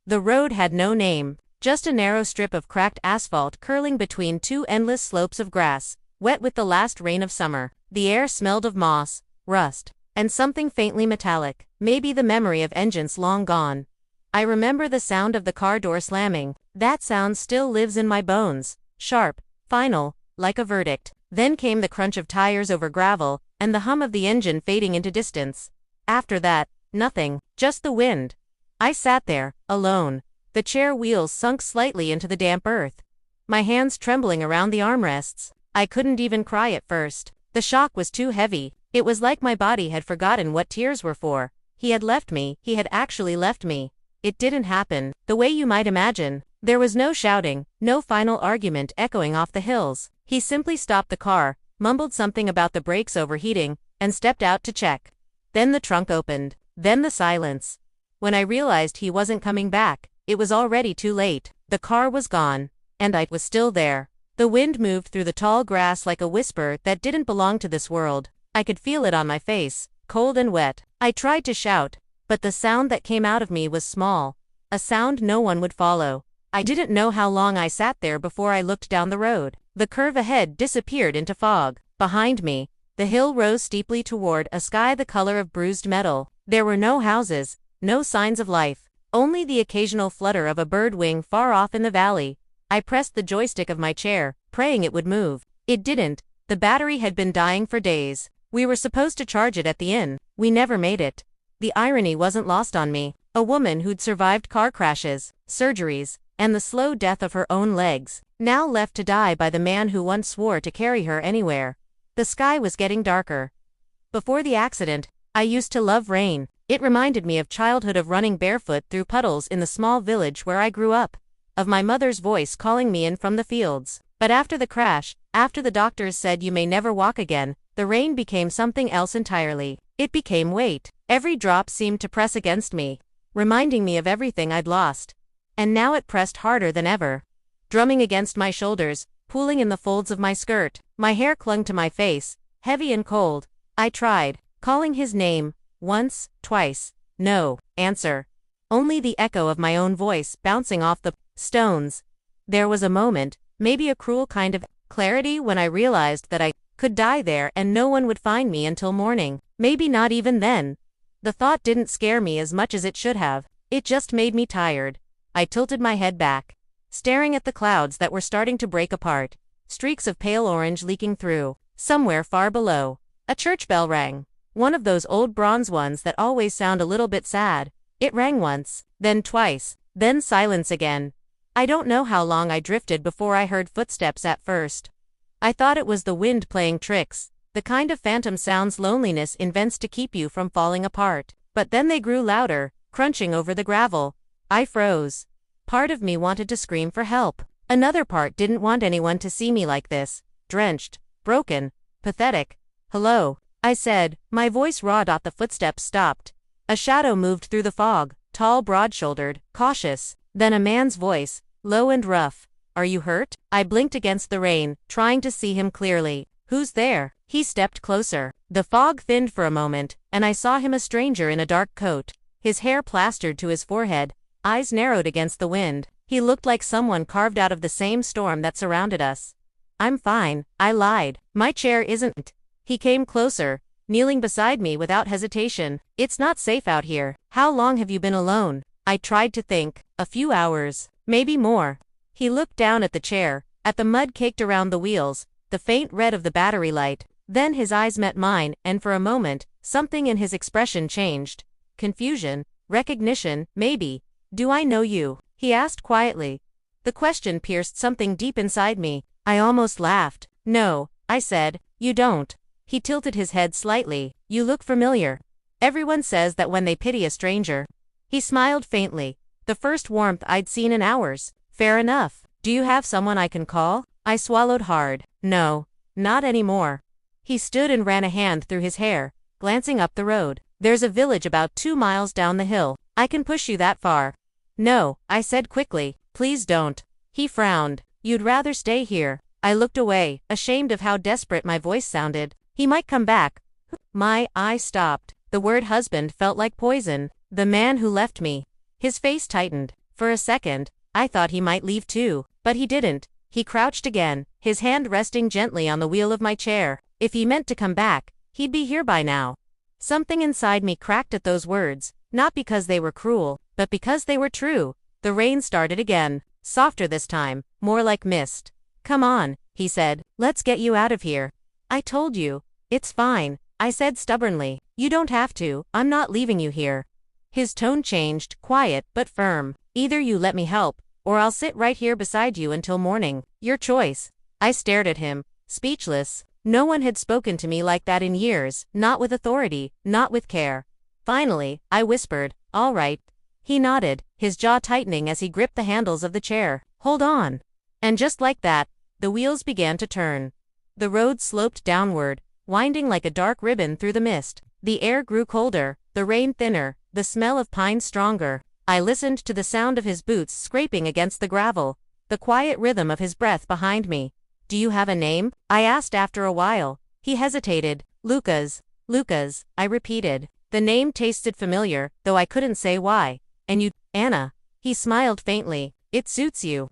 The road had no name, just a narrow strip of cracked asphalt curling between two endless slopes of grass, wet with the last rain of summer. The air smelled of moss, rust, and something faintly metallic, maybe the memory of engines long gone. I remember the sound of the car door slamming. That sound still lives in my bones, sharp, final, like a verdict. Then came the crunch of tires over gravel, and the hum of the engine fading into distance. After that, nothing, just the wind. I sat there, alone, the chair wheels sunk slightly into the damp earth, my hands trembling around the armrests. I couldn't even cry at first. The shock was too heavy. It was like my body had forgotten what tears were for. He had left me, he had actually left me. It didn't happen, the way you might imagine. There was no shouting, no final argument echoing off the hills. He simply stopped the car, mumbled something about the brakes overheating, and stepped out to check. Then the trunk opened. Then the silence. When I realized he wasn't coming back, it was already too late. The car was gone. And I was still there. The wind moved through the tall grass like a whisper that didn't belong to this world. I could feel it on my face, cold and wet. I tried to shout, but the sound that came out of me was small, a sound no one would follow. I didn't know how long I sat there before I looked down the road. The curve ahead disappeared into fog. Behind me, the hill rose steeply toward a sky the color of bruised metal. There were no houses, no signs of life, only the occasional flutter of a bird wing far off in the valley. I pressed the joystick of my chair, praying it would move. It didn't. The battery had been dying for days. We were supposed to charge it at the inn. We never made it. The irony wasn't lost on me. A woman who'd survived car crashes, surgeries, and the slow death of her own legs, now left to die by the man who once swore to carry her anywhere. The sky was getting darker. Before the accident, I used to love rain. It reminded me of childhood, of running barefoot through puddles in the small village where I grew up, of my mother's voice calling me in from the fields. But after the crash, after the doctors said you may never walk again, the rain became something else entirely. It became weight. Every drop seemed to press against me, reminding me of everything I'd lost. And now it pressed harder than ever, drumming against my shoulders, pooling in the folds of my skirt. My hair clung to my face, heavy and cold. I tried, calling his name, once, twice. No answer. Only the echo of my own voice bouncing off the stones. There was a moment, maybe a cruel kind of clarity, when I realized that I could die there and no one would find me until morning. Maybe not even then. The thought didn't scare me as much as it should have. It just made me tired. I tilted my head back, staring at the clouds that were starting to break apart, streaks of pale orange leaking through. Somewhere far below, a church bell rang. One of those old bronze ones that always sound a little bit sad. It rang once, then twice, then silence again. I don't know how long I drifted before I heard footsteps at first. I thought it was the wind playing tricks, the kind of phantom sounds loneliness invents to keep you from falling apart. But then they grew louder, crunching over the gravel. I froze. Part of me wanted to scream for help. Another part didn't want anyone to see me like this, drenched, broken, pathetic. "Hello," I said, my voice raw. The footsteps stopped. A shadow moved through the fog, tall, broad-shouldered, cautious. Then a man's voice, low and rough. "Are you hurt?" I blinked against the rain, trying to see him clearly. "Who's there?" He stepped closer. The fog thinned for a moment, and I saw him, a stranger in a dark coat, his hair plastered to his forehead, eyes narrowed against the wind. He looked like someone carved out of the same storm that surrounded us. "I'm fine," I lied. "My chair isn't." He came closer, kneeling beside me without hesitation. "It's not safe out here. How long have you been alone?" I tried to think. "A few hours, maybe more." He looked down at the chair, at the mud caked around the wheels, the faint red of the battery light. Then his eyes met mine, and for a moment, something in his expression changed. Confusion, recognition, maybe. "Do I know you?" he asked quietly. The question pierced something deep inside me. I almost laughed. "No," I said, "you don't." He tilted his head slightly. "You look familiar. Everyone says that when they pity a stranger." He smiled faintly, the first warmth I'd seen in hours. "Fair enough. Do you have someone I can call?" I swallowed hard. "No, not anymore." He stood and ran a hand through his hair, glancing up the road. "There's a village about 2 miles down the hill. I can push you that far." "No," I said quickly. "Please don't." He frowned. "You'd rather stay here." I looked away, ashamed of how desperate my voice sounded. He might come back. My eye stopped. The word husband felt like poison. The man who left me. His face tightened. For a second, I thought he might leave too, but he didn't. He crouched again, his hand resting gently on the wheel of my chair. If he meant to come back, he'd be here by now. Something inside me cracked at those words, not because they were cruel, but because they were true. The rain started again, softer this time, more like mist. "Come on," he said, "let's get you out of here." "I told you. It's fine," I said stubbornly. "You don't have to, I'm not leaving you here." His tone changed, quiet but firm. "Either you let me help, or I'll sit right here beside you until morning. Your choice." I stared at him, speechless. No one had spoken to me like that in years, not with authority, not with care. Finally, I whispered, "All right." He nodded, his jaw tightening as he gripped the handles of the chair. "Hold on." And just like that, the wheels began to turn. The road sloped downward, winding like a dark ribbon through the mist. The air grew colder, the rain thinner, the smell of pine stronger. I listened to the sound of his boots scraping against the gravel, the quiet rhythm of his breath behind me. "Do you have a name?" I asked after a while. He hesitated. "Lucas. Lucas," I repeated. The name tasted familiar, though I couldn't say why. "And you, Anna." He smiled faintly. "It suits you."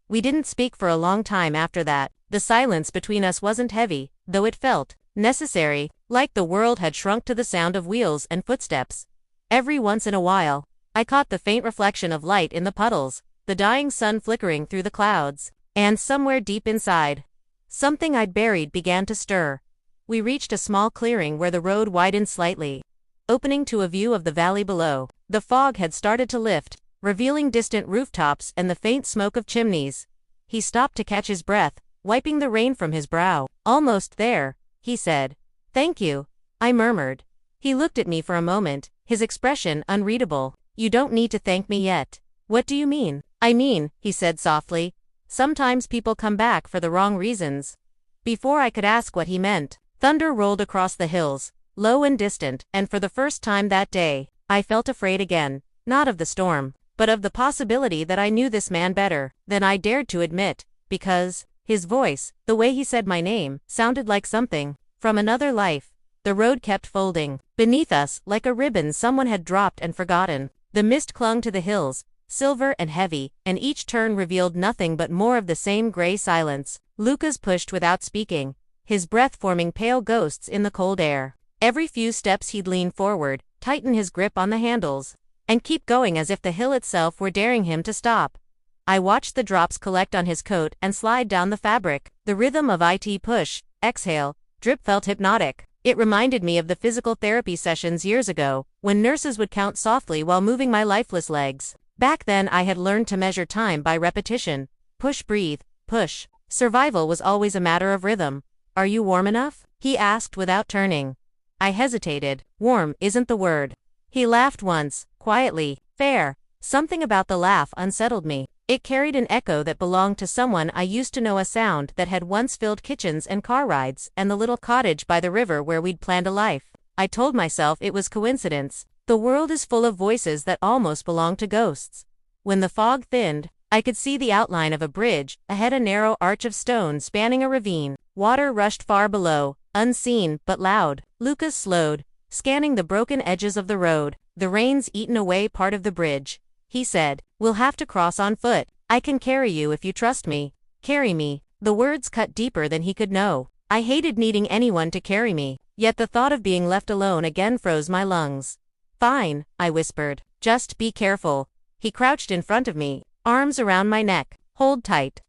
We didn't speak for a long time after that. The silence between us wasn't heavy, though it felt necessary, like the world had shrunk to the sound of wheels and footsteps. Every once in a while, I caught the faint reflection of light in the puddles, the dying sun flickering through the clouds, and somewhere deep inside, something I'd buried began to stir. We reached a small clearing where the road widened slightly, opening to a view of the valley below. The fog had started to lift, revealing distant rooftops and the faint smoke of chimneys. He stopped to catch his breath, wiping the rain from his brow. "Almost there," he said. "Thank you," I murmured. He looked at me for a moment, his expression unreadable. "You don't need to thank me yet." "What do you mean?" "I mean," he said softly, "sometimes people come back for the wrong reasons." Before I could ask what he meant, thunder rolled across the hills, low and distant, and for the first time that day, I felt afraid again, not of the storm, but of the possibility that I knew this man better than I dared to admit, because his voice, the way he said my name, sounded like something from another life. The road kept folding beneath us like a ribbon someone had dropped and forgotten. The mist clung to the hills, silver and heavy, and each turn revealed nothing but more of the same gray silence. Lucas pushed without speaking, his breath forming pale ghosts in the cold air. Every few steps he'd lean forward, tighten his grip on the handles, and keep going as if the hill itself were daring him to stop. I watched the drops collect on his coat and slide down the fabric. The rhythm of it push, exhale, drip felt hypnotic. It reminded me of the physical therapy sessions years ago, when nurses would count softly while moving my lifeless legs. Back then I had learned to measure time by repetition. Push, breathe, push. Survival was always a matter of rhythm. "Are you warm enough?" he asked without turning. I hesitated. "Warm isn't the word." He laughed once, quietly. Fair. Something about the laugh unsettled me. It carried an echo that belonged to someone I used to know, a sound that had once filled kitchens and car rides and the little cottage by the river where we'd planned a life. I told myself it was coincidence. The world is full of voices that almost belong to ghosts. When the fog thinned, I could see the outline of a bridge, ahead a narrow arch of stone spanning a ravine. Water rushed far below, unseen but loud. Lucas slowed, scanning the broken edges of the road. "The rain's eaten away part of the bridge," he said. "We'll have to cross on foot. I can carry you if you trust me." Carry me. The words cut deeper than he could know. I hated needing anyone to carry me, yet the thought of being left alone again froze my lungs. "Fine," I whispered. "Just be careful." He crouched in front of me, arms around my neck. "Hold tight."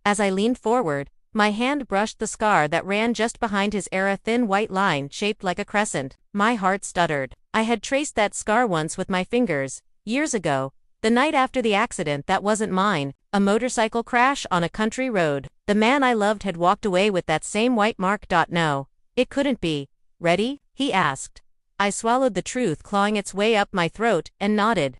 As I leaned forward, my hand brushed the scar that ran just behind his ear, a thin white line shaped like a crescent. My heart stuttered. I had traced that scar once with my fingers, years ago, the night after the accident that wasn't mine, a motorcycle crash on a country road. The man I loved had walked away with that same white mark. No, it couldn't be. "Ready?" he asked. I swallowed the truth clawing its way up my throat and nodded.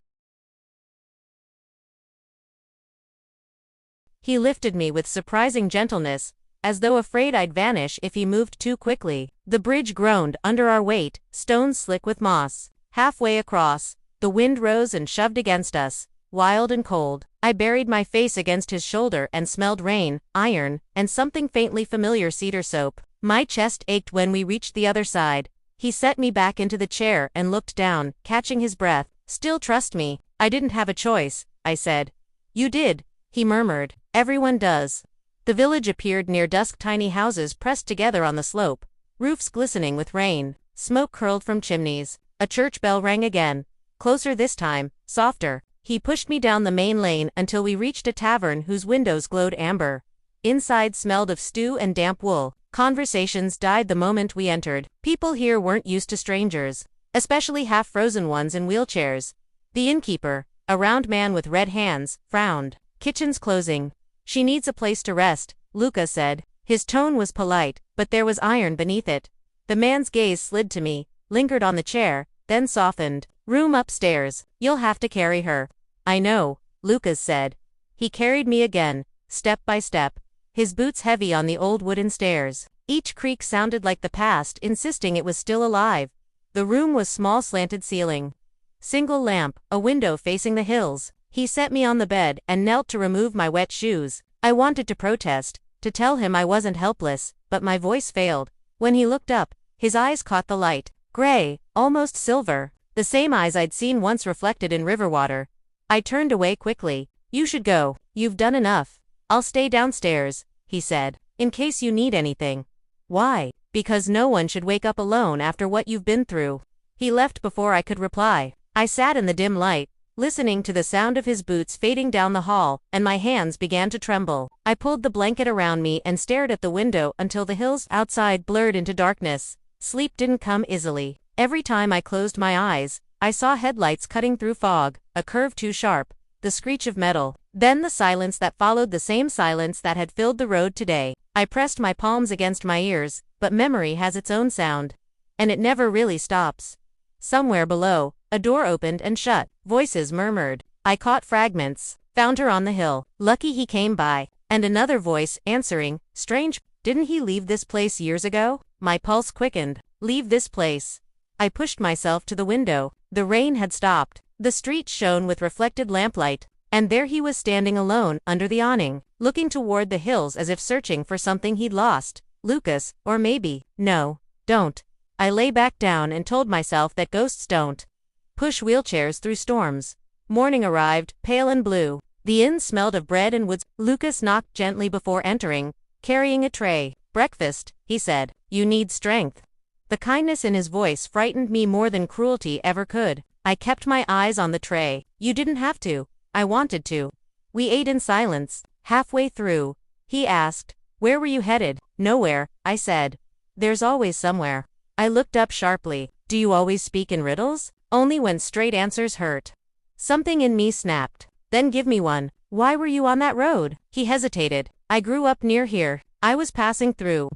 He lifted me with surprising gentleness, as though afraid I'd vanish if he moved too quickly. The bridge groaned under our weight, stones slick with moss. Halfway across, the wind rose and shoved against us, wild and cold. I buried my face against his shoulder and smelled rain, iron, and something faintly familiar, cedar soap. My chest ached when we reached the other side. He set me back into the chair and looked down, catching his breath. "Still trust me." I didn't have a choice. I said. You did, he murmured. Everyone does. The village appeared near dusk, tiny houses pressed together on the slope, roofs glistening with rain, smoke curled from chimneys. A church bell rang again, closer this time, softer. He pushed me down the main lane until we reached a tavern whose windows glowed amber. Inside smelled of stew and damp wool. Conversations died the moment we entered. People here weren't used to strangers, especially half-frozen ones in wheelchairs. The innkeeper, a round man with red hands, frowned. Kitchen's closing. She needs a place to rest, Luca said. His tone was polite, but there was iron beneath it. The man's gaze slid to me, lingered on the chair, then softened. Room upstairs. You'll have to carry her. I know, Lucas said. He carried me again, step by step, his boots heavy on the old wooden stairs. Each creak sounded like the past, insisting it was still alive. The room was small, slanted ceiling. Single lamp, a window facing the hills. He set me on the bed and knelt to remove my wet shoes. I wanted to protest, to tell him I wasn't helpless, but my voice failed. When he looked up, his eyes caught the light. Gray, almost silver, the same eyes I'd seen once reflected in river water. I turned away quickly. You should go. You've done enough. I'll stay downstairs, he said, in case you need anything. Why? Because no one should wake up alone after what you've been through. He left before I could reply. I sat in the dim light, listening to the sound of his boots fading down the hall, and my hands began to tremble. I pulled the blanket around me and stared at the window until the hills outside blurred into darkness. Sleep didn't come easily. Every time I closed my eyes, I saw headlights cutting through fog, a curve too sharp, the screech of metal, then the silence that followed, the same silence that had filled the road today. I pressed my palms against my ears, but memory has its own sound. And it never really stops. Somewhere below, a door opened and shut. Voices murmured. I caught fragments. Found her on the hill. Lucky he came by. And another voice, answering. Strange, didn't he leave this place years ago? My pulse quickened. Leave this place. I pushed myself to the window. The rain had stopped. The street shone with reflected lamplight. And there he was standing alone, under the awning, looking toward the hills as if searching for something he'd lost. Lucas, or maybe, no, don't. I lay back down and told myself that ghosts don't push wheelchairs through storms. Morning arrived, pale and blue. The inn smelled of bread and woods. Lucas knocked gently before entering, carrying a tray. Breakfast, he said. You need strength. The kindness in his voice frightened me more than cruelty ever could. I kept my eyes on the tray. You didn't have to. I wanted to. We ate in silence. Halfway through, he asked, where were you headed? Nowhere, I said. There's always somewhere. I looked up sharply. Do you always speak in riddles? Only when straight answers hurt. Something in me snapped. Then give me one. Why were you on that road? He hesitated. I grew up near here. I was passing through.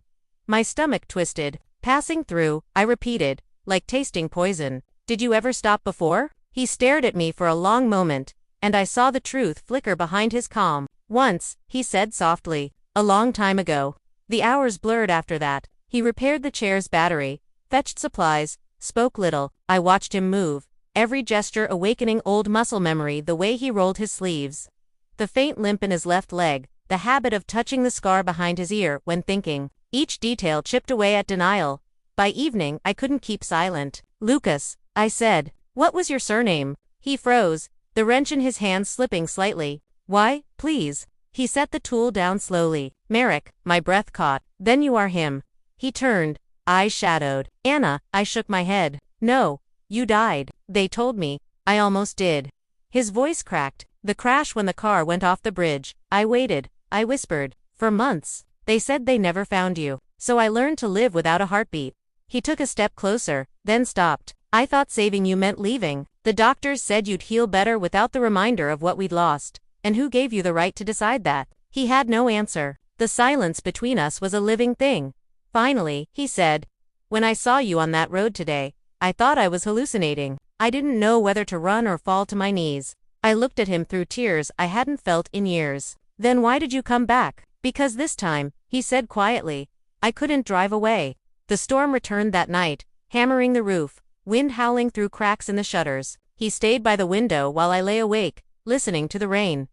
My stomach twisted. Passing through, I repeated, like tasting poison. Did you ever stop before? He stared at me for a long moment, and I saw the truth flicker behind his calm. Once, he said softly. A long time ago. The hours blurred after that. He repaired the chair's battery, fetched supplies, spoke little. I watched him move, every gesture awakening old muscle memory, the way he rolled his sleeves, the faint limp in his left leg, the habit of touching the scar behind his ear when thinking. Each detail chipped away at denial. By evening, I couldn't keep silent. Lucas, I said. What was your surname? He froze, the wrench in his hand slipping slightly. Why, please? He set the tool down slowly. Merrick, my breath caught. Then you are him. He turned, eyes shadowed. Anna, I shook my head. No, you died. They told me. I almost did. His voice cracked. The crash when the car went off the bridge. I waited. I whispered. For months. They said they never found you. So I learned to live without a heartbeat. He took a step closer, then stopped. I thought saving you meant leaving. The doctors said you'd heal better without the reminder of what we'd lost. And who gave you the right to decide that? He had no answer. The silence between us was a living thing. Finally, he said, when I saw you on that road today, I thought I was hallucinating. I didn't know whether to run or fall to my knees. I looked at him through tears I hadn't felt in years. Then why did you come back? Because this time, he said quietly, I couldn't drive away. The storm returned that night, hammering the roof, wind howling through cracks in the shutters. He stayed by the window while I lay awake, listening to the rain.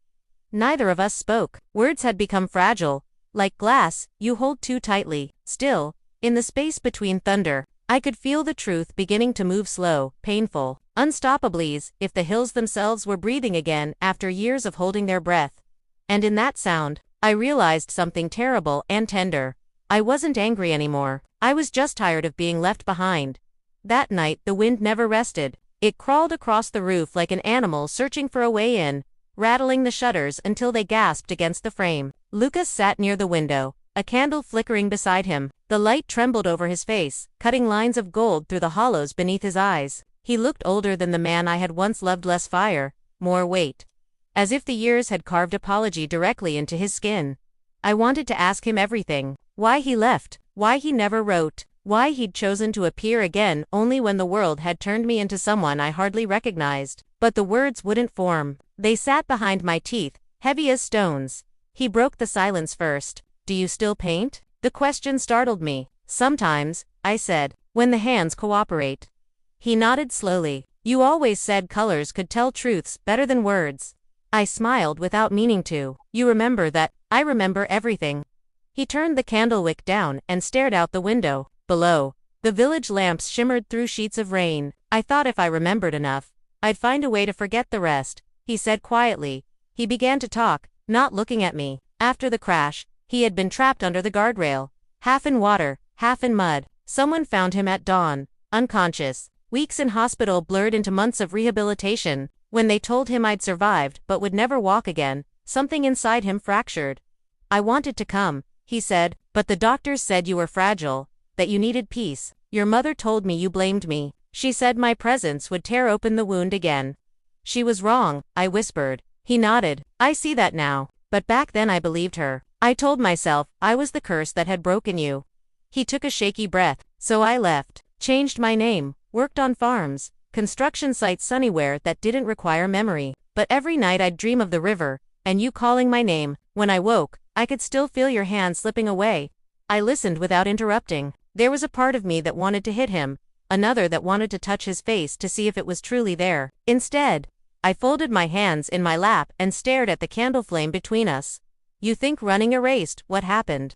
Neither of us spoke. Words had become fragile, like glass you hold too tightly. Still, in the space between thunder, I could feel the truth beginning to move slow, painful. unstoppably, as if the hills themselves were breathing again after years of holding their breath. And in that sound, I realized something terrible and tender. I wasn't angry anymore. I was just tired of being left behind. That night, the wind never rested. It crawled across the roof like an animal searching for a way in, rattling the shutters until they gasped against the frame. Lucas sat near the window, a candle flickering beside him. The light trembled over his face, cutting lines of gold through the hollows beneath his eyes. He looked older than the man I had once loved, less fire, more weight. As if the years had carved apology directly into his skin. I wanted to ask him everything. Why he left, why he never wrote, why he'd chosen to appear again only when the world had turned me into someone I hardly recognized. But the words wouldn't form. They sat behind my teeth, heavy as stones. He broke the silence first. Do you still paint? The question startled me. Sometimes, I said, when the hands cooperate. He nodded slowly. You always said colors could tell truths better than words. I smiled without meaning to. You remember that. I remember everything. He turned the candle wick down and stared out the window. Below, the village lamps shimmered through sheets of rain. I thought if I remembered enough, I'd find a way to forget the rest, he said quietly. He began to talk, not looking at me. After the crash, he had been trapped under the guardrail, half in water, half in mud. Someone found him at dawn, unconscious. Weeks in hospital blurred into months of rehabilitation. When they told him I'd survived but would never walk again, something inside him fractured. I wanted to come, he said, but the doctors said you were fragile, that you needed peace. Your mother told me you blamed me. She said my presence would tear open the wound again. She was wrong, I whispered. He nodded. I see that now. But back then I believed her. I told myself I was the curse that had broken you. He took a shaky breath. So I left, changed my name, worked on farms, construction sites anywhere that didn't require memory. But every night I'd dream of the river, and you calling my name. When I woke, I could still feel your hand slipping away. I listened without interrupting. There was a part of me that wanted to hit him, another that wanted to touch his face to see if it was truly there. Instead, I folded my hands in my lap and stared at the candle flame between us. You think running erased what happened?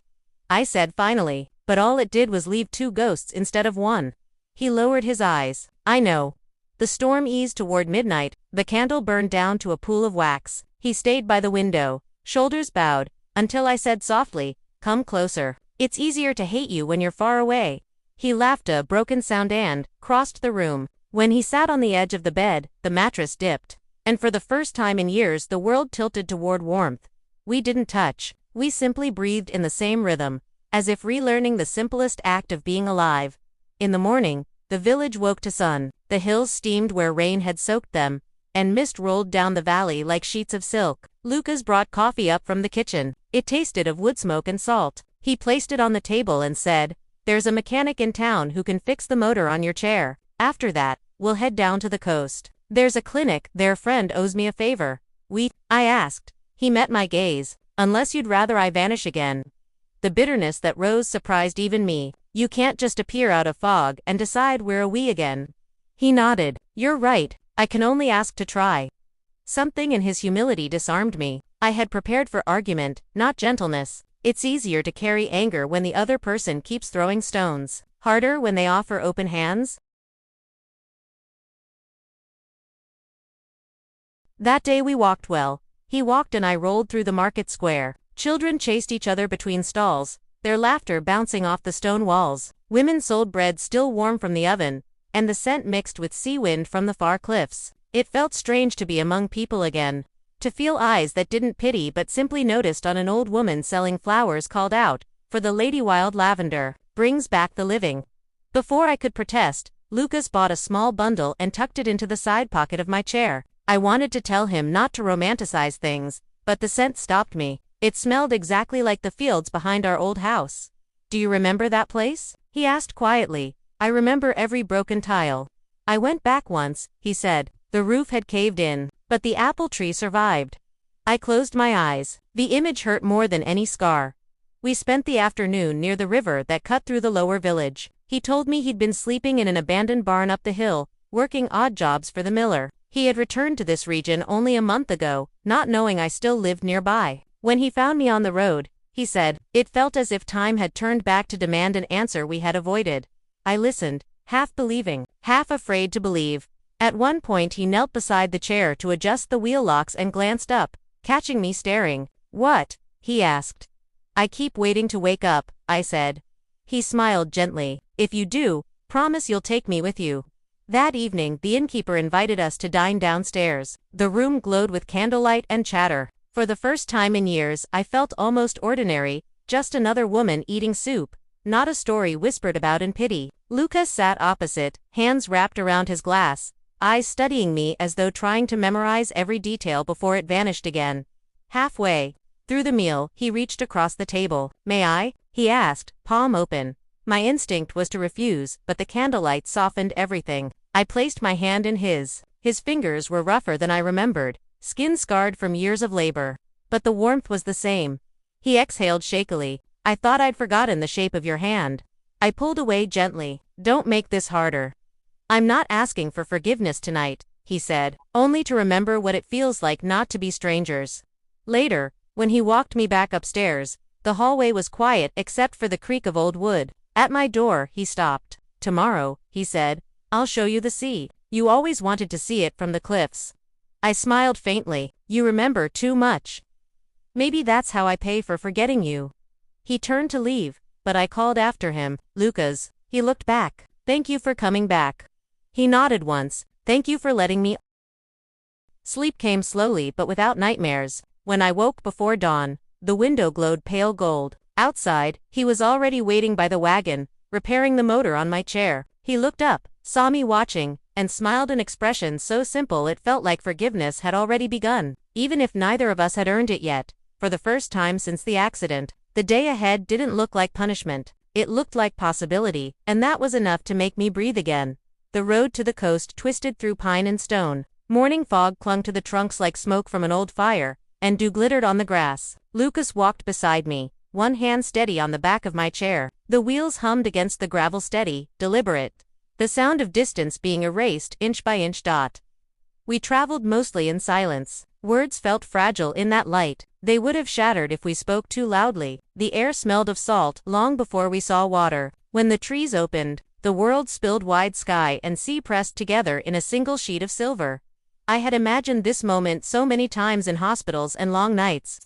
I said finally, but all it did was leave two ghosts instead of one. He lowered his eyes. I know. The storm eased toward midnight, the candle burned down to a pool of wax. He stayed by the window, shoulders bowed, until I said softly, come closer. It's easier to hate you when you're far away. He laughed a broken sound and crossed the room. When he sat on the edge of the bed, the mattress dipped. And for the first time in years the world tilted toward warmth. We didn't touch. We simply breathed in the same rhythm, as if relearning the simplest act of being alive. In the morning, the village woke to sun. The hills steamed where rain had soaked them, and mist rolled down the valley like sheets of silk. Lucas brought coffee up from the kitchen. It tasted of wood smoke and salt. He placed it on the table and said, there's a mechanic in town who can fix the motor on your chair. After that, we'll head down to the coast. There's a clinic. Their friend owes me a favor. I asked. He met my gaze. Unless you'd rather I vanish again. The bitterness that rose surprised even me. You can't just appear out of fog and decide we're a we again. He nodded. You're right. I can only ask to try. Something in his humility disarmed me. I had prepared for argument, not gentleness. It's easier to carry anger when the other person keeps throwing stones. Harder when they offer open hands. That day we walked well. He walked and I rolled through the market square. Children chased each other between stalls, their laughter bouncing off the stone walls. Women sold bread still warm from the oven, and the scent mixed with sea wind from the far cliffs. It felt strange to be among people again. To feel eyes that didn't pity but simply noticed on an old woman selling flowers called out, for the lady wild lavender, brings back the living. Before I could protest, Lucas bought a small bundle and tucked it into the side pocket of my chair. I wanted to tell him not to romanticize things, but the scent stopped me. It smelled exactly like the fields behind our old house. Do you remember that place? He asked quietly. I remember every broken tile. I went back once, he said. The roof had caved in, but the apple tree survived. I closed my eyes. The image hurt more than any scar. We spent the afternoon near the river that cut through the lower village. He told me he'd been sleeping in an abandoned barn up the hill, working odd jobs for the miller. He had returned to this region only a month ago, not knowing I still lived nearby. When he found me on the road, he said, it felt as if time had turned back to demand an answer we had avoided. I listened, half believing, half afraid to believe. At one point he knelt beside the chair to adjust the wheel locks and glanced up, catching me staring. "What?" he asked. "I keep waiting to wake up," I said. He smiled gently. "If you do, promise you'll take me with you." That evening, the innkeeper invited us to dine downstairs. The room glowed with candlelight and chatter. For the first time in years, I felt almost ordinary, just another woman eating soup, not a story whispered about in pity. Lucas sat opposite, hands wrapped around his glass, eyes studying me as though trying to memorize every detail before it vanished again. Halfway through the meal, he reached across the table. "May I?" he asked, palm open. My instinct was to refuse, but the candlelight softened everything. I placed my hand in his. His fingers were rougher than I remembered, skin scarred from years of labor. But the warmth was the same. He exhaled shakily. "I thought I'd forgotten the shape of your hand." I pulled away gently. "Don't make this harder." "I'm not asking for forgiveness tonight," he said, "only to remember what it feels like not to be strangers." Later, when he walked me back upstairs, the hallway was quiet except for the creak of old wood. At my door, he stopped. "Tomorrow," he said, "I'll show you the sea. You always wanted to see it from the cliffs." I smiled faintly. "You remember too much. Maybe that's how I pay for forgetting you." He turned to leave, but I called after him, "Lucas." He looked back. "Thank you for coming back." He nodded once. "Thank you for letting me." Sleep came slowly but without nightmares. When I woke before dawn, the window glowed pale gold. Outside, he was already waiting by the wagon, repairing the motor on my chair. He looked up, saw me watching, and smiled an expression so simple it felt like forgiveness had already begun, even if neither of us had earned it yet. For the first time since the accident, the day ahead didn't look like punishment. It looked like possibility, and that was enough to make me breathe again. The road to the coast twisted through pine and stone. Morning fog clung to the trunks like smoke from an old fire, and dew glittered on the grass. Lucas walked beside me, one hand steady on the back of my chair. The wheels hummed against the gravel, steady, deliberate. The sound of distance being erased inch by inch. We traveled mostly in silence. Words felt fragile in that light. They would have shattered if we spoke too loudly. The air smelled of salt long before we saw water. When the trees opened, the world spilled, wide sky and sea pressed together in a single sheet of silver. I had imagined this moment so many times in hospitals and long nights.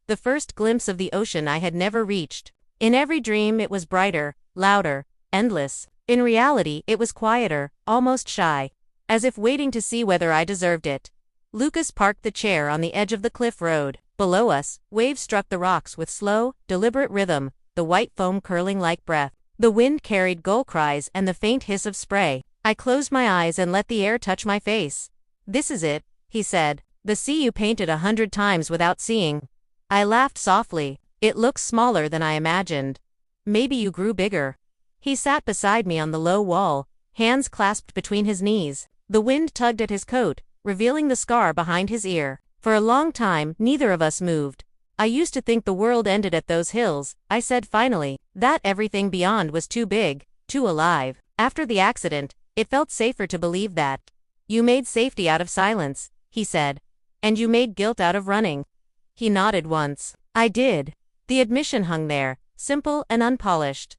The first glimpse of the ocean I had never reached. In every dream it was brighter, louder, endless. In reality it was quieter, almost shy, as if waiting to see whether I deserved it. Lucas parked the chair on the edge of the cliff road. Below us, waves struck the rocks with slow, deliberate rhythm, the white foam curling like breath. The wind carried gull cries and the faint hiss of spray. I closed my eyes and let the air touch my face. "This is it," he said. "The sea you painted 100 times without seeing." I laughed softly. "It looks smaller than I imagined." "Maybe you grew bigger." He sat beside me on the low wall, hands clasped between his knees. The wind tugged at his coat, revealing the scar behind his ear. For a long time, neither of us moved. "I used to think the world ended at those hills," I said finally. "That everything beyond was too big, too alive." After the accident, it felt safer to believe that. "You made safety out of silence," he said. "And you made guilt out of running." He nodded once. "I did." The admission hung there, simple and unpolished.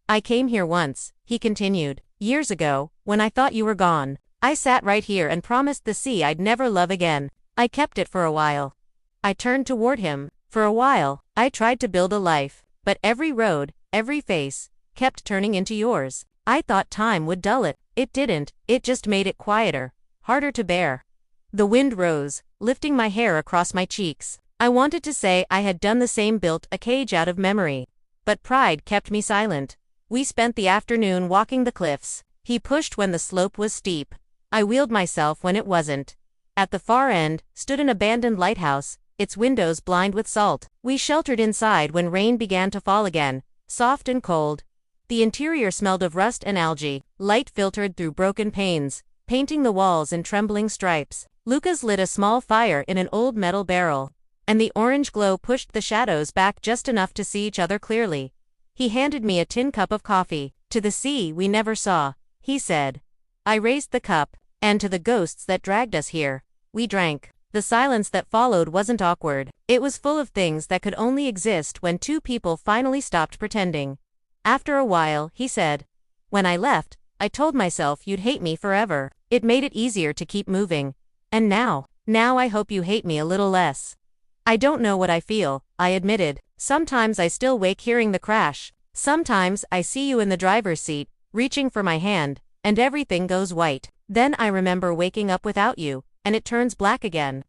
"I came here once," he continued, "years ago, when I thought you were gone. I sat right here and promised the sea I'd never love again. I kept it for a while." I turned toward him. "For a while, I tried to build a life, but every road, every face, kept turning into yours. I thought time would dull it. It didn't, it just made it quieter, harder to bear." The wind rose, lifting my hair across my cheeks. I wanted to say I had done the same, built a cage out of memory. But pride kept me silent. We spent the afternoon walking the cliffs. He pushed when the slope was steep. I wheeled myself when it wasn't. At the far end, stood an abandoned lighthouse, its windows blind with salt. We sheltered inside when rain began to fall again, soft and cold. The interior smelled of rust and algae. Light filtered through broken panes, painting the walls in trembling stripes. Lucas lit a small fire in an old metal barrel, and the orange glow pushed the shadows back just enough to see each other clearly. He handed me a tin cup of coffee. "To the sea we never saw," he said. I raised the cup. "And to the ghosts that dragged us here." We drank. The silence that followed wasn't awkward. It was full of things that could only exist when two people finally stopped pretending. After a while, he said, "When I left, I told myself you'd hate me forever. It made it easier to keep moving. And now I hope you hate me a little less. I don't know what I feel, I admitted. Sometimes I still wake hearing the crash. Sometimes I see you in the driver's seat, reaching for my hand, and everything goes white. Then I remember waking up without you, and it turns black again.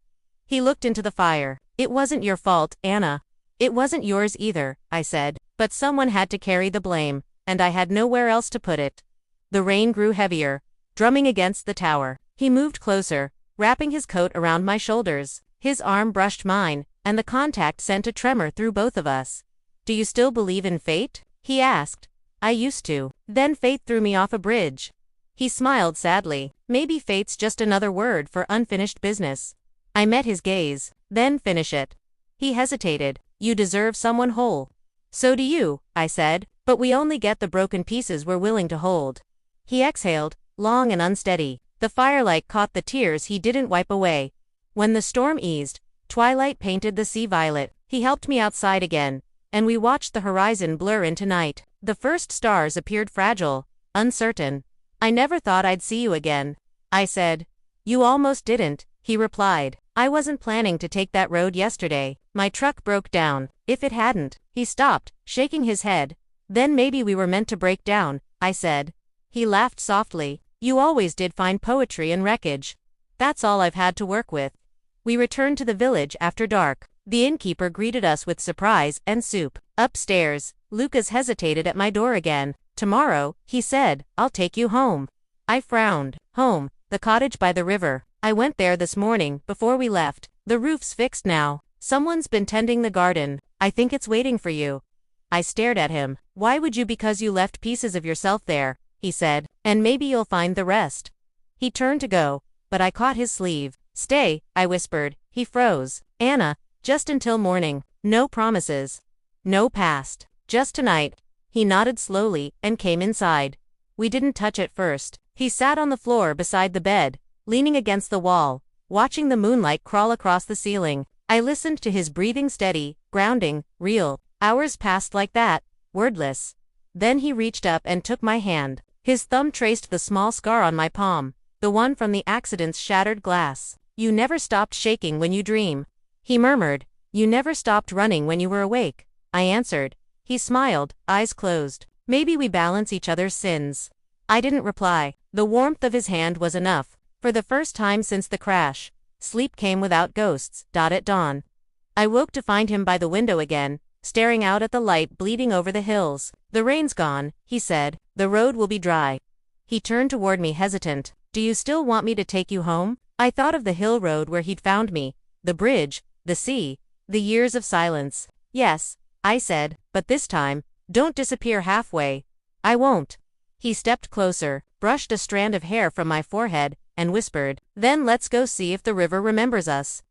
He looked into the fire. It wasn't your fault, Anna. It wasn't yours either, I said, but someone had to carry the blame, and I had nowhere else to put it. The rain grew heavier, drumming against the tower. He moved closer, wrapping his coat around my shoulders. His arm brushed mine, and the contact sent a tremor through both of us. Do you still believe in fate? He asked. I used to. Then fate threw me off a bridge. He smiled sadly. Maybe fate's just another word for unfinished business. I met his gaze. Then finish it. He hesitated. You deserve someone whole. So do you, I said, but we only get the broken pieces we're willing to hold. He exhaled, long and unsteady. The firelight caught the tears he didn't wipe away. When the storm eased, twilight painted the sea violet. He helped me outside again, and we watched the horizon blur into night. The first stars appeared fragile, uncertain. I never thought I'd see you again, I said. You almost didn't, he replied. I wasn't planning to take that road yesterday. My truck broke down. If it hadn't. He stopped, shaking his head. Then maybe we were meant to break down, I said. He laughed softly. You always did find poetry in wreckage. That's all I've had to work with. We returned to the village after dark. The innkeeper greeted us with surprise and soup. Upstairs, Lucas hesitated at my door again. Tomorrow, he said, I'll take you home. I frowned. Home, the cottage by the river. I went there this morning, before we left. The roof's fixed now. Someone's been tending the garden. I think it's waiting for you. I stared at him. Why would you? Because you left pieces of yourself there, he said, and maybe you'll find the rest. He turned to go, but I caught his sleeve. Stay, I whispered. He froze. Anna, just until morning. No promises. No past. Just tonight. He nodded slowly and came inside. We didn't touch at first. He sat on the floor beside the bed, leaning against the wall, watching the moonlight crawl across the ceiling. I listened to his breathing, steady, grounding, real. Hours passed like that, wordless. Then he reached up and took my hand. His thumb traced the small scar on my palm, the one from the accident's shattered glass. You never stopped shaking when you dream. He murmured. You never stopped running when you were awake. I answered. He smiled, eyes closed. Maybe we balance each other's sins. I didn't reply. The warmth of his hand was enough. For the first time since the crash, sleep came without ghosts. At dawn, I woke to find him by the window again, staring out at the light bleeding over the hills. The rain's gone, he said. The road will be dry. He turned toward me hesitant. Do you still want me to take you home? I thought of the hill road where he'd found me, the bridge, the sea, the years of silence. Yes, I said, but this time, don't disappear halfway. I won't. He stepped closer, brushed a strand of hair from my forehead, and whispered, then let's go see if the river remembers us.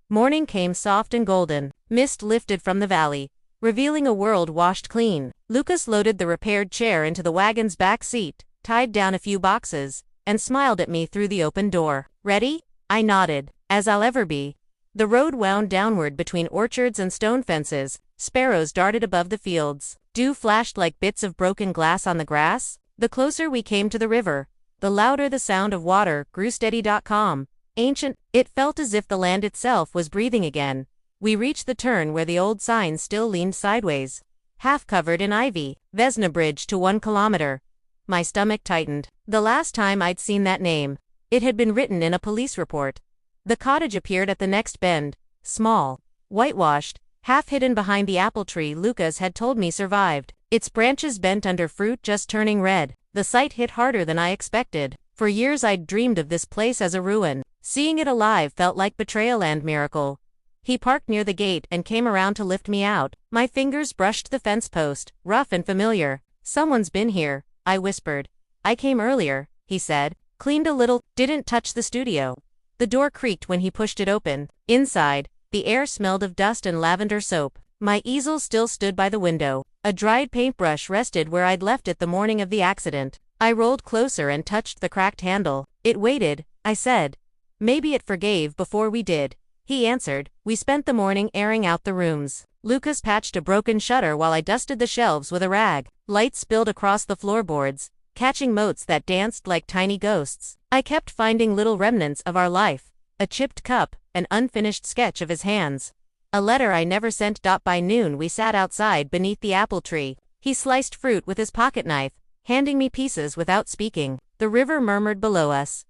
Morning came soft and golden. Mist lifted from the valley, revealing a world washed clean. Lucas loaded the repaired chair into the wagon's back seat, tied down a few boxes, and smiled at me through the open door. Ready? I nodded. As I'll ever be. The road wound downward between orchards and stone fences. Sparrows darted above the fields. Dew flashed like bits of broken glass on the grass. The closer we came to the river, the louder the sound of water grew. Steady.com. Ancient, it felt as if the land itself was breathing again. We reached the turn where the old sign still leaned sideways, half covered in ivy. Vesna Bridge to 1 kilometer. My stomach tightened. The last time I'd seen that name, it had been written in a police report. The cottage appeared at the next bend, small, whitewashed, half hidden behind the apple tree Lucas had told me survived, its branches bent under fruit just turning red. The sight hit harder than I expected. For years I'd dreamed of this place as a ruin. Seeing it alive felt like betrayal and miracle. He parked near the gate and came around to lift me out. My fingers brushed the fence post, rough and familiar. Someone's been here, I whispered. I came earlier, he said. Cleaned a little, didn't touch the studio. The door creaked when he pushed it open. Inside, the air smelled of dust and lavender soap. My easel still stood by the window. A dried paintbrush rested where I'd left it the morning of the accident. I rolled closer and touched the cracked handle. It waited, I said. Maybe it forgave before we did. He answered. We spent the morning airing out the rooms. Lucas patched a broken shutter while I dusted the shelves with a rag. Light spilled across the floorboards, catching motes that danced like tiny ghosts. I kept finding little remnants of our life, a chipped cup, an unfinished sketch of his hands. A letter I never sent. By noon we sat outside beneath the apple tree. He sliced fruit with his pocket knife, handing me pieces without speaking. The river murmured below us.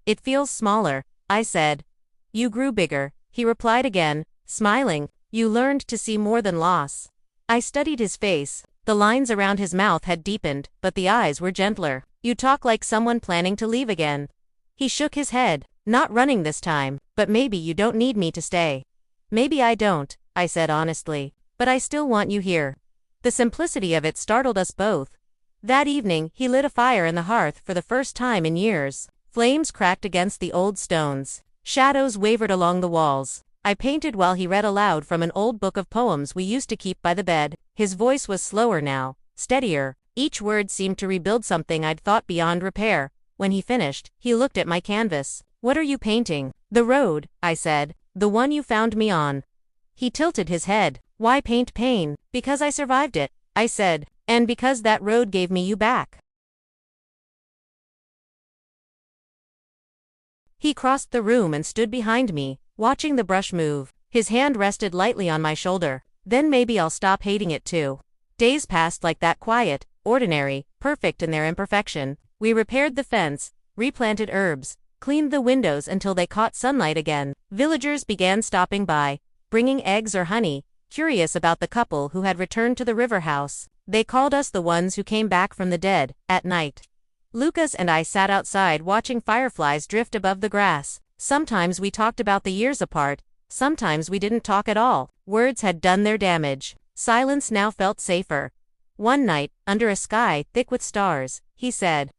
It feels smaller, I said. You grew bigger, he replied again, smiling. You learned to see more than loss. I studied his face. The lines around his mouth had deepened, but the eyes were gentler. You talk like someone planning to leave again. He shook his head. Not running this time, but maybe you don't need me to stay. Maybe I don't, I said honestly, but I still want you here. The simplicity of it startled us both. That evening, he lit a fire in the hearth for the first time in years. Flames cracked against the old stones. Shadows wavered along the walls. I painted while he read aloud from an old book of poems we used to keep by the bed. His voice was slower now, steadier. Each word seemed to rebuild something I'd thought beyond repair. When he finished, he looked at my canvas. What are you painting? The road, I said. The one you found me on. He tilted his head. Why paint pain? Because I survived it, I said. And because that road gave me you back. He crossed the room and stood behind me, watching the brush move. His hand rested lightly on my shoulder. Then maybe I'll stop hating it too. Days passed like that, quiet, ordinary, perfect in their imperfection. We repaired the fence, replanted herbs, cleaned the windows until they caught sunlight again. Villagers began stopping by, bringing eggs or honey, curious about the couple who had returned to the river house. They called us the ones who came back from the dead. At night, Lucas and I sat outside watching fireflies drift above the grass. Sometimes we talked about the years apart, sometimes we didn't talk at all. Words had done their damage. Silence now felt safer. One night, under a sky thick with stars, he said,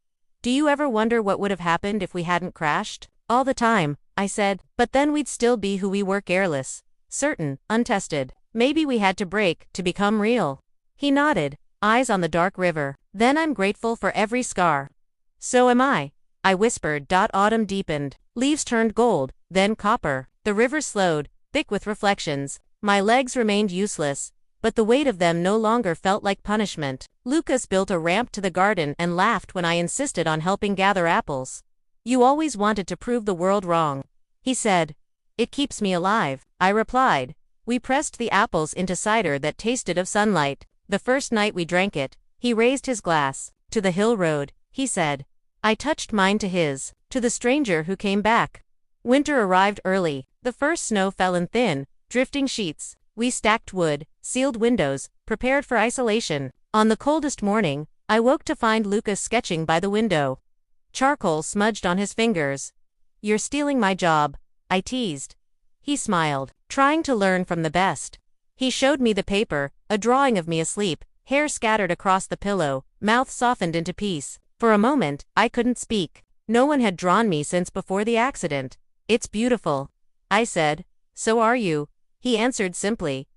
"Do you ever wonder what would have happened if we hadn't crashed?" All the time, I said, but then we'd still be who we were, careless, certain, untested. Maybe we had to break to become real. He nodded, eyes on the dark river. Then I'm grateful for every scar. So am I whispered. Autumn deepened. Leaves turned gold, then copper. The river slowed, thick with reflections. My legs remained useless, but the weight of them no longer felt like punishment. Lucas built a ramp to the garden and laughed when I insisted on helping gather apples. You always wanted to prove the world wrong, he said. It keeps me alive, I replied. We pressed the apples into cider that tasted of sunlight. The first night we drank it, he raised his glass. To the hill road, he said. I touched mine to his. To the stranger who came back. Winter arrived early. The first snow fell in thin, drifting sheets. We stacked wood, sealed windows, prepared for isolation. On the coldest morning, I woke to find Lucas sketching by the window. Charcoal smudged on his fingers. You're stealing my job, I teased. He smiled, trying to learn from the best. He showed me the paper, a drawing of me asleep, hair scattered across the pillow, mouth softened into peace. For a moment, I couldn't speak. No one had drawn me since before the accident. It's beautiful, I said. So are you, he answered simply.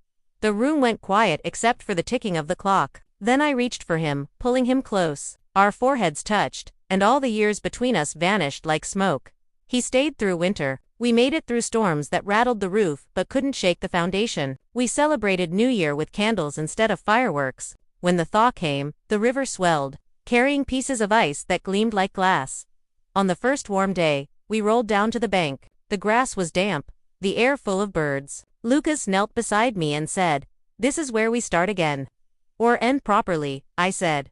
The room went quiet except for the ticking of the clock. Then I reached for him, pulling him close. Our foreheads touched, and all the years between us vanished like smoke. He stayed through winter. We made it through storms that rattled the roof but couldn't shake the foundation. We celebrated New Year with candles instead of fireworks. When the thaw came, the river swelled, carrying pieces of ice that gleamed like glass. On the first warm day, we rolled down to the bank. The grass was damp, the air full of birds. Lucas knelt beside me and said, "This is where we start again." Or end properly, I said.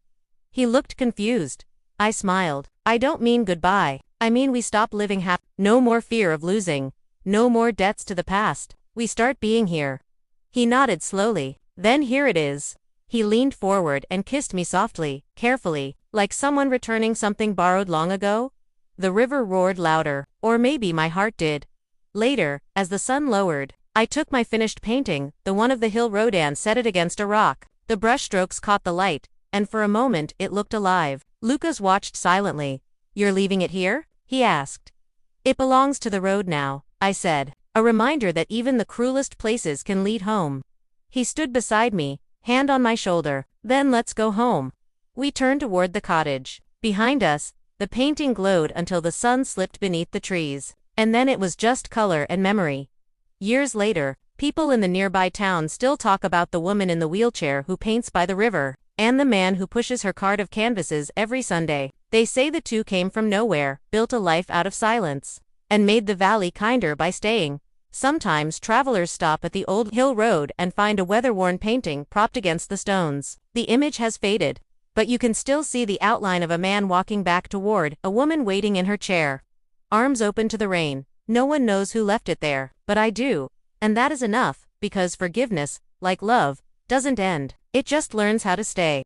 He looked confused. I smiled. I don't mean goodbye. I mean we stop living no more fear of losing. No more debts to the past. We start being here. He nodded slowly. Then here it is. He leaned forward and kissed me softly, carefully, like someone returning something borrowed long ago. The river roared louder, or maybe my heart did. Later, as the sun lowered, I took my finished painting, the one of the hill road, and set it against a rock. The brushstrokes caught the light, and for a moment it looked alive. Lucas watched silently. You're leaving it here? He asked. It belongs to the road now, I said, a reminder that even the cruelest places can lead home. He stood beside me, hand on my shoulder. Then let's go home. We turned toward the cottage. Behind us, the painting glowed until the sun slipped beneath the trees. And then it was just color and memory. Years later, people in the nearby town still talk about the woman in the wheelchair who paints by the river. and the man who pushes her cart of canvases every Sunday. They say the two came from nowhere, built a life out of silence, and made the valley kinder by staying. Sometimes travelers stop at the old hill road and find a weather-worn painting propped against the stones. The image has faded, but you can still see the outline of a man walking back toward a woman waiting in her chair, arms open to the rain. No one knows who left it there, but I do, and that is enough, because forgiveness, like love, doesn't end. It just learns how to stay.